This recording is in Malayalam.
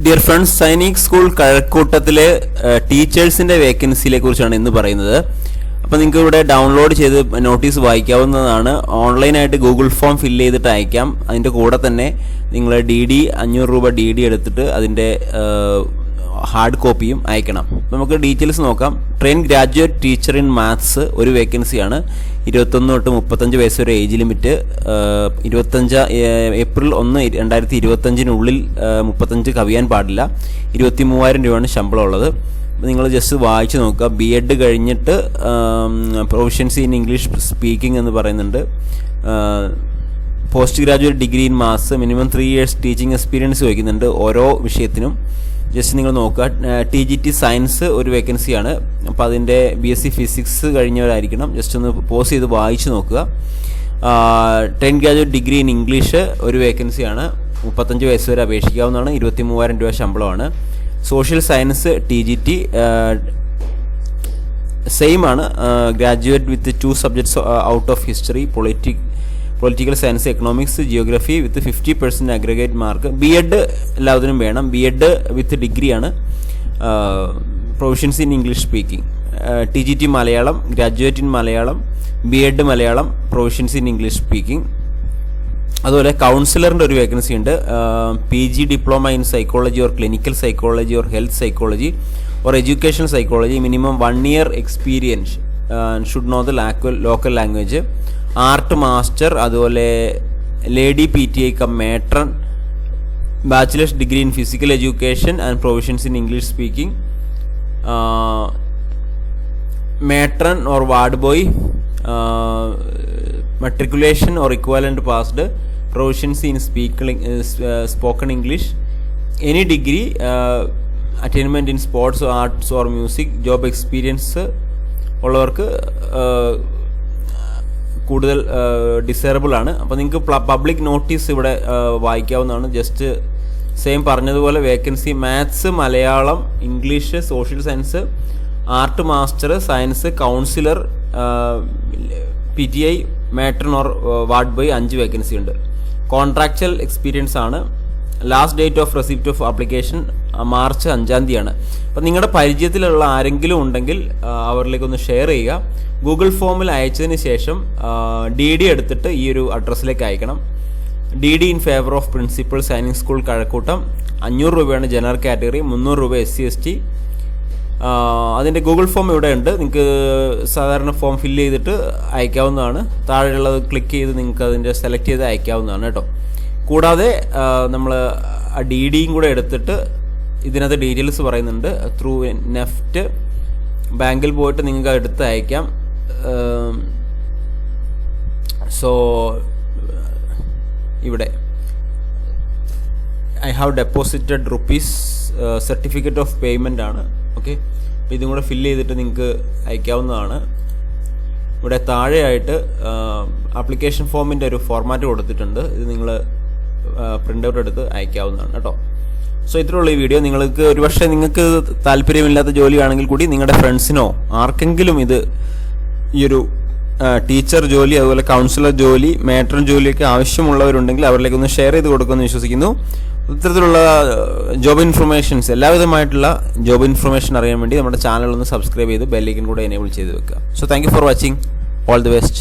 ഡിയർ ഫ്രണ്ട്സ്, സൈനിക് സ്കൂൾ കഴക്കൂട്ടത്തിലെ ടീച്ചേഴ്സിൻ്റെ വേക്കൻസിയെ കുറിച്ചാണ് ഇന്ന് പറയുന്നത്. അപ്പോൾ നിങ്ങൾക്ക് ഇവിടെ ഡൗൺലോഡ് ചെയ്ത് നോട്ടീസ് വായിക്കാവുന്നതാണ്. ഓൺലൈനായിട്ട് ഗൂഗിൾ ഫോം ഫില്ല് ചെയ്തിട്ട് അയക്കാം. അതിൻ്റെ കൂടെ തന്നെ നിങ്ങൾ DD 500 രൂപ DD എടുത്തിട്ട് അതിൻ്റെ ഹാർഡ് കോപ്പിയും അയക്കണം. നമുക്ക് ഡീറ്റെയിൽസ് നോക്കാം. Train graduate teacher in maths ഒരു വേക്കൻസിയാണ്. 21 തൊട്ട് 35 വയസ്സ് വരെ ഏജ് ലിമിറ്റ്. 25 ഏപ്രിൽ 1, 2025 35 കവിയാൻ പാടില്ല. 23,000 രൂപയാണ് ശമ്പളം ഉള്ളത്. നിങ്ങൾ ജസ്റ്റ് വായിച്ച് നോക്കുക. BEd കഴിഞ്ഞിട്ട് പ്രൊഫഷ്യൻസി ഇൻ ഇംഗ്ലീഷ് സ്പീക്കിംഗ് എന്ന് പറയുന്നുണ്ട്. Post graduate degree in maths, minimum 3 years teaching experience വയ്ക്കുന്നുണ്ട് ഓരോ വിഷയത്തിനും. ജസ്റ്റ് നിങ്ങൾ നോക്കുക. TGT സയൻസ് ഒരു വേക്കൻസിയാണ്. അപ്പോൾ അതിൻ്റെ BSc ഫിസിക്സ് കഴിഞ്ഞവരായിരിക്കണം. ജസ്റ്റ് ഒന്ന് പോസ് ചെയ്ത് വായിച്ച് നോക്കുക. Train graduate degree in English ഒരു വേക്കൻസിയാണ്. 35 വയസ്സ് വരെ അപേക്ഷിക്കാവുന്നതാണ്. 23,000 രൂപ ശമ്പളമാണ്. സോഷ്യൽ സയൻസ് TGT സെയിം ആണ്. Graduate with 2 subjects out of history, political science, economics, geography with 50% aggregate mark. BEd എല്ലാത്തിനും വേണം. BEd വിത്ത് ഡിഗ്രിയാണ്. Proficiency in English speaking. TGT Malayalam, graduate in Malayalam, BEd Malayalam, proficiency in English speaking. അതുപോലെ കൗൺസിലറിൻ്റെ ഒരു വേക്കൻസി ഉണ്ട്. PG diploma in psychology or clinical psychology or health psychology or education psychology, minimum 1 year experience, should know the local language. Art master, അതുപോലെ lady PTI cum matron, bachelor's degree in physical education and provisions in English speaking, matron or ward boy, matriculation or equivalent passed, proficiency in spoken English, any degree, attainment in sports, arts or music. Job experience ഉള്ളവർക്ക് കൂടുതൽ ഡിസേറബിൾ ആണ്. അപ്പോൾ നിങ്ങൾക്ക് പബ്ലിക് നോട്ടീസ് ഇവിടെ വായിക്കാവുന്നതാണ്. ജസ്റ്റ് സെയിം പറഞ്ഞതുപോലെ vacancy maths, Malayalam, English, social science, art master, science, councillor, PTI, matron or ward boy 5 vacancy ഉണ്ട്. കോൺട്രാക്ച്വൽ എക്സ്പീരിയൻസ് ആണ്. Last date of receipt of application March 5 അപ്പോൾ നിങ്ങളുടെ പരിചയത്തിലുള്ള ആരെങ്കിലും ഉണ്ടെങ്കിൽ അവരിലേക്കൊന്ന് ഷെയർ ചെയ്യുക. ഗൂഗിൾ ഫോമിൽ അയച്ചതിന് ശേഷം DD എടുത്തിട്ട് ഈ ഒരു അഡ്രസ്സിലേക്ക് അയക്കണം. DD in favour of principal, Sainik school Kazhakoottam. 500 രൂപയാണ് ജനറൽ കാറ്റഗറി, 300 രൂപ SC ST. അതിൻ്റെ ഗൂഗിൾ ഫോം ഇവിടെ ഉണ്ട്. നിങ്ങൾക്ക് സാധാരണ ഫോം ഫില്ല് ചെയ്തിട്ട് അയക്കാവുന്നതാണ്. താഴെയുള്ളത് ക്ലിക്ക് ചെയ്ത് നിങ്ങൾക്ക് അതിൻ്റെ സെലക്ട് ചെയ്ത് അയക്കാവുന്നതാണ് കേട്ടോ. കൂടാതെ നമ്മൾ ആ DDയും കൂടെ എടുത്തിട്ട് ഇതിനകത്ത് ഡീറ്റെയിൽസ് പറയുന്നുണ്ട്. ത്രൂ നെഫ്റ്റ് ബാങ്കിൽ പോയിട്ട് നിങ്ങൾക്ക് എടുത്ത് അയക്കാം. സോ ഇവിടെ I have deposited rupees, certificate of payment ആണ്. ഓക്കെ, അപ്പോൾ ഇതും കൂടെ ഫില്ല് ചെയ്തിട്ട് നിങ്ങൾക്ക് അയക്കാവുന്നതാണ്. ഇവിടെ താഴെയായിട്ട് ആപ്ലിക്കേഷൻ ഫോമിൻ്റെ ഒരു ഫോർമാറ്റ് കൊടുത്തിട്ടുണ്ട്. ഇത് നിങ്ങൾ പ്രിൻ്റ് ഔട്ട് എടുത്ത് അയക്കാവുന്നതാണ് കേട്ടോ. സോ ഇത്രയുള്ള ഈ വീഡിയോ. ഒരുപക്ഷെ നിങ്ങൾക്ക് താല്പര്യമില്ലാത്ത ജോലിയാണെങ്കിൽ കൂടി നിങ്ങളുടെ ഫ്രണ്ട്സിനോ ആർക്കെങ്കിലും ഈ ഒരു ടീച്ചർ ജോലി, അതുപോലെ കൗൺസിലർ ജോലി, മേട്രൺ ജോലിയൊക്കെ ആവശ്യമുള്ളവരുണ്ടെങ്കിൽ അവരിലേക്കൊന്ന് ഷെയർ ചെയ്ത് കൊടുക്കുമെന്ന് വിശ്വസിക്കുന്നു. ഇത്തരത്തിലുള്ള ജോബ് ഇൻഫർമേഷൻസ്, എല്ലാവിധമായിട്ടുള്ള ജോബ് ഇൻഫർമേഷൻ അറിയാൻ വേണ്ടി നമ്മുടെ ചാനൽ ഒന്ന് സബ്സ്ക്രൈബ് ചെയ്ത് ബെൽ ഐക്കൺ കൂടെ എനേബിൾ ചെയ്ത് വെക്കുക. So thank you for watching. All the best.